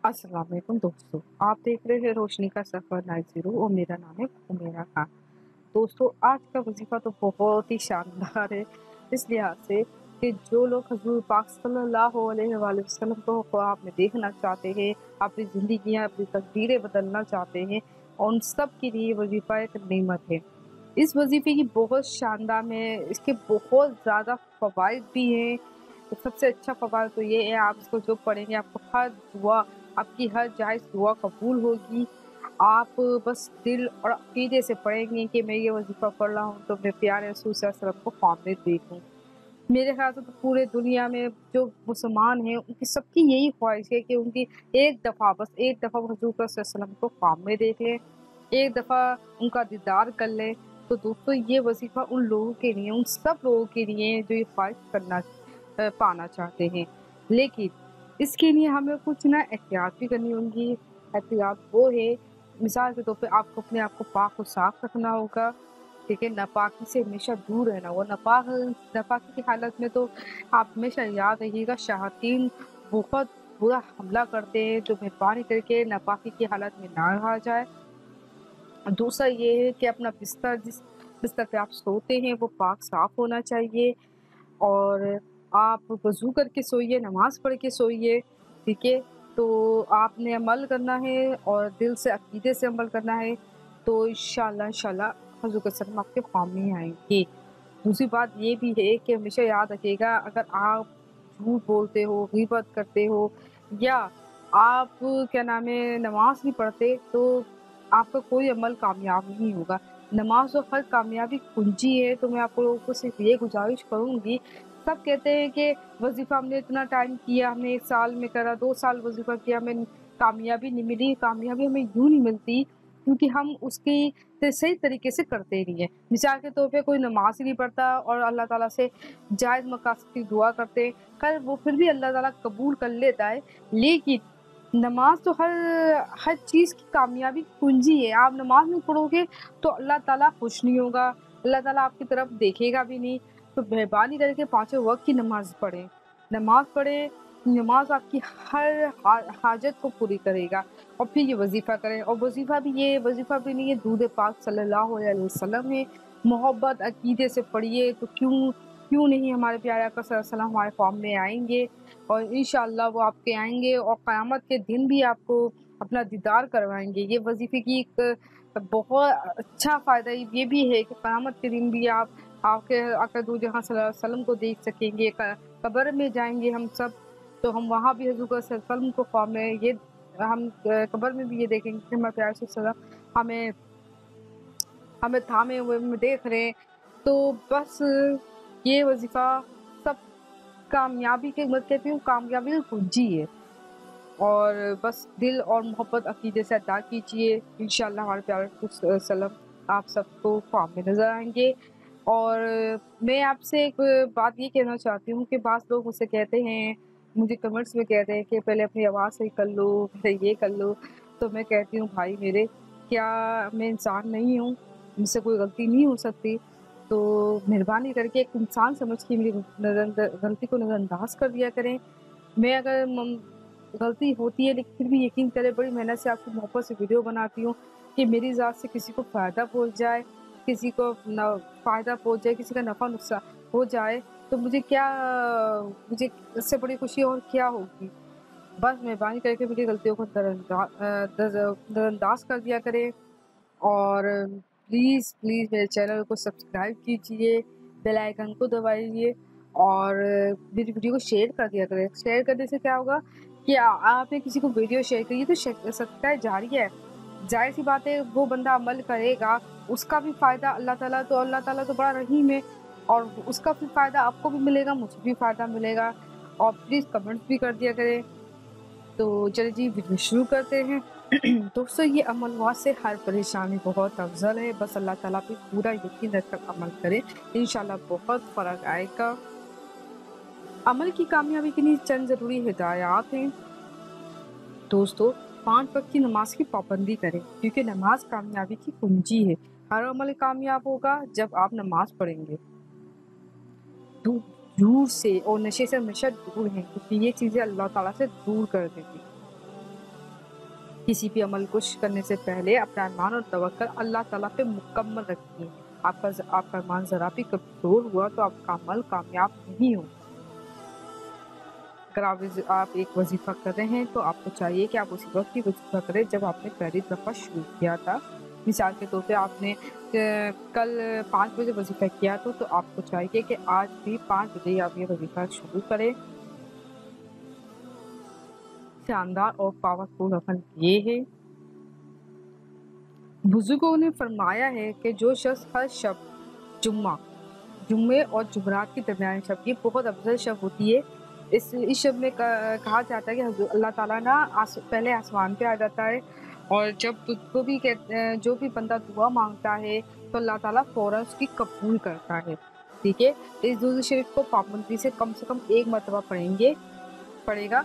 अस्सलाम वालेकुम दोस्तों, आप देख रहे हैं रोशनी का सफ़र नाइट ज़ीरो और मेरा नाम है उमेरा खान। दोस्तों, आज का वज़ीफ़ा तो बहुत ही शानदार है, इस लिहाज से कि जो लोग हज़ूर पाक सल्लल्लाहु अलैहि वसल्लम को ख्वाब में देखना चाहते हैं, अपनी ज़िंदगियाँ, अपनी तकदीरें बदलना चाहते हैं, उन सब के लिए वज़ीफ़ा एक नेमत है। इस वज़ीफ़े की बहुत शानदार में इसके बहुत ज़्यादा फ़वाइद भी हैं। तो सबसे अच्छा फ़वाद तो ये है, आप इसको जो पढ़ेंगे आपको हर दुआ, आपकी हर जायज़ दुआ कबूल होगी। आप बस दिल और अक़ीदे से पढ़ेंगे कि मैं ये वज़ीफ़ा पढ़ रहा हूँ तो मैं प्यारे रसूल सल्लल्लाहु अलैहि वसल्लम को ख्वाब में देखूँ। मेरे ख़्याल से तो पूरे दुनिया में जो मुसलमान हैं उनकी सबकी यही ख़्वाहिश है कि उनकी एक दफ़ा बस एक दफ़ा वो हज़ूर पाक सल्लल्लाहु अलैहि वसल्लम को ख्वाब में देख लें, एक दफ़ा उनका दीदार कर लें। तो दोस्तों, ये वज़ीफ़ा उन लोगों के लिए, उन सब लोगों के लिए जो ये ख्वाहिश पाना चाहते हैं। लेकिन इसके लिए हमें कुछ ना एहतियात भी करनी होंगी। एहतियात वो है, मिसाल के तौर पे आपको अपने आप को पाक और साफ़ रखना होगा, ठीक है? नापाकी से हमेशा दूर रहना होगा। नापाकी की हालत में तो आप हमेशा याद रखिएगा, शयातीन बहुत बुरा हमला करते हैं, तो मेहरबानी करके नापाकी की हालत में ना रहा जाए। दूसरा ये है कि अपना बिस्तर, जिस बिस्तर पे आप सोते हैं वो पाक साफ़ होना चाहिए और आप वज़ू करके सोइए, नमाज़ पढ़ के सोइए, ठीक है? तो आपने अमल करना है और दिल से अक़ीदे से अमल करना है, तो इंशाअल्लाह हज़ूर के सल्लम आपके ख्वाब में आएँगे। दूसरी बात ये भी है कि हमेशा याद रखिएगा, अगर आप झूठ बोलते हो, ग़ीबत करते हो या आप क्या नाम है नमाज़ नहीं पढ़ते, तो आपका कोई अमल कामयाब नहीं होगा। नमाज़ तो हर कामयाबी की कुंजी है, तो मैं आप लोगों को सिर्फ़ ये गुज़ारिश करूँगी। सब कहते हैं कि वज़ीफ़ा हमने इतना टाइम किया, हमने 1 साल में करा, 2 साल वज़ीफ़ा किया, हमें कामयाबी नहीं मिली। कामयाबी हमें यूँ नहीं मिलती क्योंकि हम उसकी सही तरीके से करते नहीं हैं। मिसाल के तौर पे कोई नमाज़ ही नहीं पढ़ता और अल्लाह ताला से जायज़ मक़ासद की दुआ करते, कल वो फिर भी अल्लाह ताला कबूल कर लेता है। लेकिन नमाज़ तो हर चीज़ की कामयाबी की कुंजी है। आप नमाज़ नहीं पढ़ोगे तो अल्लाह ताला खुश नहीं होगा, अल्लाह ताला आपकी तरफ देखेगा भी नहीं। तो मेहरबानी करके पाँचों वक़्त की नमाज़ पढ़ें। नमाज़ पढ़ें, नमाज़ आपकी हर हाजत को पूरी करेगा और फिर ये वज़ीफ़ा करें। और वज़ीफ़ा भी नहीं है, दूध पाक सल्लल्लाहु अलैहि वसल्लम है। मोहब्बत अक़ीदे से पढ़िए तो क्यों नहीं हमारे प्यारे आका सल्लल्लाहु अलैहि वसल्लम हमारे ख्वाब में आएँगे और इंशाअल्लाह वो आपके आएँगे और क़यामत के दिन भी आपको अपना दीदार करवाएँगे। ये वज़ीफ़े की एक बहुत अच्छा फ़ायदा ये भी है कि क़यामत के दिन भी आप आपके आका दो जहाँ सल्लल्लाहु अलैहि वसल्लम को देख सकेंगे। कब्र में जाएँगे हम सब, तो हम वहाँ भी हज़ूर सल्लल्लाहु अलैहि वसल्लम को ख्वाब में ये हम कब्र में भी ये देखेंगे कि हमारे प्यारे सल्लल्लाहु हमें हमें थामे हुए हमें देख रहे हैं। तो बस ये वज़ीफ़ा सब कामयाबी के मैं कहती हूँ कामयाबी की कुंजी है और बस दिल और मोहब्बत अक़ीदे से अदा कीजिए। इंशाअल्लाह हमारे प्यारे रसूल सल्लम आप सबको ख्वाब में नज़र आएँगे। और मैं आपसे एक बात ये कहना चाहती हूँ कि बाज़ लोग मुझसे कहते हैं, मुझे कमेंट्स में कहते हैं कि पहले अपनी आवाज़ सही कर लो, पहले ये कर लो। तो मैं कहती हूँ भाई मेरे, क्या मैं इंसान नहीं हूँ? मुझसे कोई गलती नहीं हो सकती? तो मेहरबानी करके एक इंसान समझ के मेरी गलती को नज़रअंदाज़ कर दिया करें। मैं अगर गलती होती है लेकिन फिर भी यकीन करें बड़ी मेहनत से आपकी मोहब्बत से वीडियो बनाती हूँ कि मेरी ज़ात से किसी को फ़ायदा पहुँच जाए, किसी को फ़ायदा पहुँच जाए, किसी का नफ़ा नुकसान हो जाए, तो मुझे इससे बड़ी खुशी और क्या होगी। बस मेहरबानी करके मेरी गलतियों को नज़रअंदाज़ कर दिया करें और प्लीज़ मेरे चैनल को सब्सक्राइब कीजिए, बेल आइकन को दबाइए और मेरी वीडियो को शेयर कर दिया करें। शेयर करने से क्या होगा कि आपने किसी को वीडियो शेयर की तो सदका जारिया है। ज़ाहिर-सी बात है वो बंदा अमल करेगा, उसका भी फ़ायदा अल्लाह ताला तो बड़ा रहीम है और उसका भी फ़ायदा आपको भी मिलेगा, मुझे भी फ़ायदा मिलेगा। और प्लीज़ कमेंट्स भी कर दिया करें। तो चलिए जी वीडियो शुरू करते हैं। दोस्तों, ये अमलवात से हर परेशानी बहुत अफ़ज़ल है, बस अल्लाह ताला पे पूरा यकीन रखकर अमल करें, इंशाअल्लाह बहुत फ़र्क आएगा। अमल की कामयाबी के लिए चंद ज़रूरी हिदायत हैं। दोस्तों, 5 वक़्त की नमाज़ की पाबंदी करें क्योंकि नमाज़ कामयाबी की कुंजी है। हर अमल कामयाब होगा जब आप नमाज़ पढ़ेंगे। झूठ से और नशे से हमेशा दूर रहें क्योंकि ये चीज़ें अल्लाह ताला से दूर कर देती हैं। किसी भी अमल को करने से पहले अपना ईमान और तवक्कल अल्लाह ताला पे मुकम्मल रखिए। आपका ईमान ज़रा भी कमज़ोर हुआ तो आपका अमल कामयाब नहीं होगा। अगर आप एक वजीफ़ा कर रहे हैं तो आपको चाहिए कि आप उसी वक्त ही वजीफ़ा करें जब आपने पहली दफ़ा शुरू किया था। मिसाल के तौर पे आपने कल 5 बजे वजीफ़ा किया तो आपको चाहिए कि आज भी 5 बजे आप ये वजीफ़ा शुरू करें। शानदार और पावरफुल अमल ये है। बुजुर्गों ने फरमाया है कि जो शख्स हर शब जुम्मे और जुमरात के दरमियान शब, ये बहुत अफजल शब होती है। इस शब में कहा जाता है कि अल्लाह ताला ना पहले आसमान पे आ जाता है, और जब तुझको भी जो भी बंदा दुआ मांगता है तो अल्लाह ताला फौरन उसकी कबूल करता है। ठीक है, इस दुरूद शरीफ को पाबंदी से कम एक मरतबा पढ़ेगा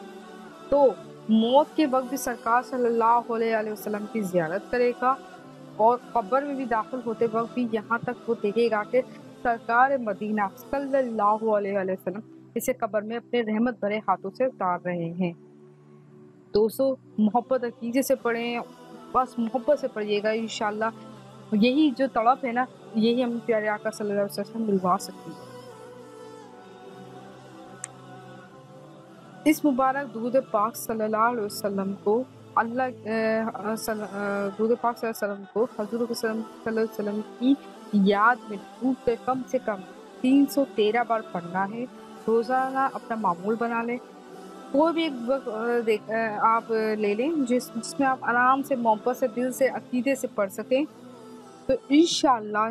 तो मौत के वक्त भी सरकार सल्लल्लाहु अलैहि वसल्लम की ज़ियारत करेगा, और कब्र में भी दाखिल होते वक्त भी यहाँ तक वो देखेगा कि सरकार मदीना सल्लल्लाहु अलैहि वसल्लम इसे कब्र में अपने रहमत भरे हाथों से उतार रहे हैं। दोस्तों, मोहब्बत अकीदे से पढ़ें, बस मोहब्बत से पढ़िएगा, इंशाल्लाह यही जो तड़प है ना, यही हम प्यारे आका सल्लल्लाहु अलैहि वसल्लम मिलवा सकती है। इस मुबारक दूध पाक सल्लल्लाहु अलैहि वसल्लम को दूध पाक सल्लल्लाहु अलैहि वसल्लम को हज़ूर सल्लल्लाहु अलैहि वसल्लम की याद में डूब कर कम से कम 313 बार पढ़ना है। रोज़ाना अपना मामूल बना लें। कोई भी एक वक्त आप ले लें जिसमें आप आराम से मोहब्बत से दिल से अकीदे से पढ़ सकें, तो इंशाअल्लाह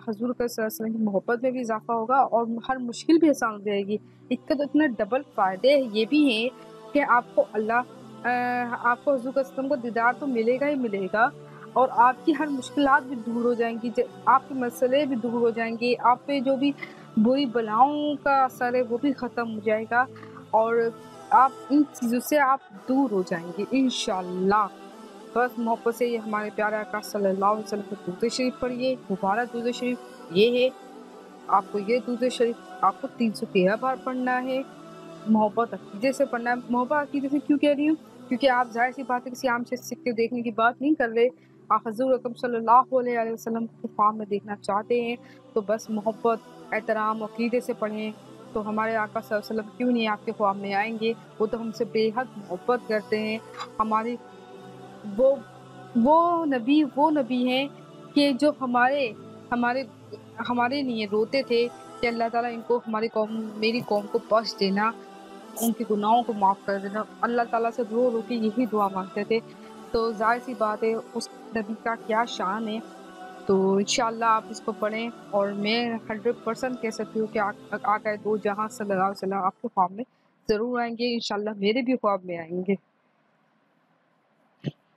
हज़ूर का सल्लल्लाहु अलैहि वसल्लम की मोहब्बत में भी इजाफा होगा और हर मुश्किल भी आसान हो जाएगी। इसका तो इतना डबल फ़ायदे ये भी हैं कि आपको आपको हज़ूर का वसल्लम का दीदार तो मिलेगा ही मिलेगा, और आपकी हर मुश्किलात भी दूर हो जाएंगी, आपके मसले भी दूर हो जाएंगे, आप पे जो भी बुरी बलाओं का असर है वो भी ख़त्म हो जाएगा, और आप इन चीज़ों से आप दूर हो जाएंगे इंशाअल्लाह। बस मोहब्बत से ये हमारे प्यारे आका सल्लल्लाहु अलैहि वसल्लम को दुरूद शरीफ पढ़िए। मुबारक दुरूद शरीफ ये है, आपको ये दुरूद शरीफ आपको 313 बार पढ़ना है। मोहब्बत अकीदे से पढ़ना है। मोहब्बत अकीदे से क्यों कह रही हूँ? क्योंकि आप ज़ाहिर सी बात है किसी आम शख्स को देखने की बात नहीं कर रहे, आप हज़ूर अकरम सल्लल्लाहु अलैहि वसल्लम को ख्वाब में देखना चाहते हैं, तो बस मोहब्बत, एहतराम, अकीदे से पढ़ें। तो हमारे आका सल्लल्लाहु अलैहि वसल्लम क्यों नहीं आपके ख्वाब में आएंगे? वो तो हमसे बेहद मोहब्बत करते हैं। हमारी वो नबी हैं कि जो हमारे हमारे लिए रोते थे कि अल्लाह ताला इनको मेरी कौम को बख्श देना, उनके गुनाहों को माफ़ कर देना। अल्लाह ताला से रो रो के यही दुआ मांगते थे। तो ज़ाहिर सी बात है उस नबी का क्या शान है। तो इंशाअल्लाह आप इसको पढ़ें, और मैं 100% कह सकती हूँ कि आका दो जहां सल्लल्लाहु अलैहि वसल्लम आपके ख्वाब में ज़रूर आएंगे। इंशाअल्लाह मेरे भी ख्वाब में आएंगे।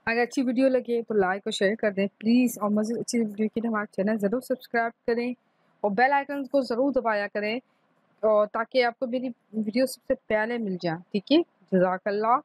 अगर अच्छी वीडियो लगे तो लाइक और शेयर कर दें प्लीज़, और मज़ीद अच्छी वीडियो के लिए हमारा चैनल ज़रूर सब्सक्राइब करें और बेल आइकन को ज़रूर दबाया करें, और ताकि आपको मेरी वीडियो सबसे पहले मिल जाए। ठीक है, जज़ाकल्लाह।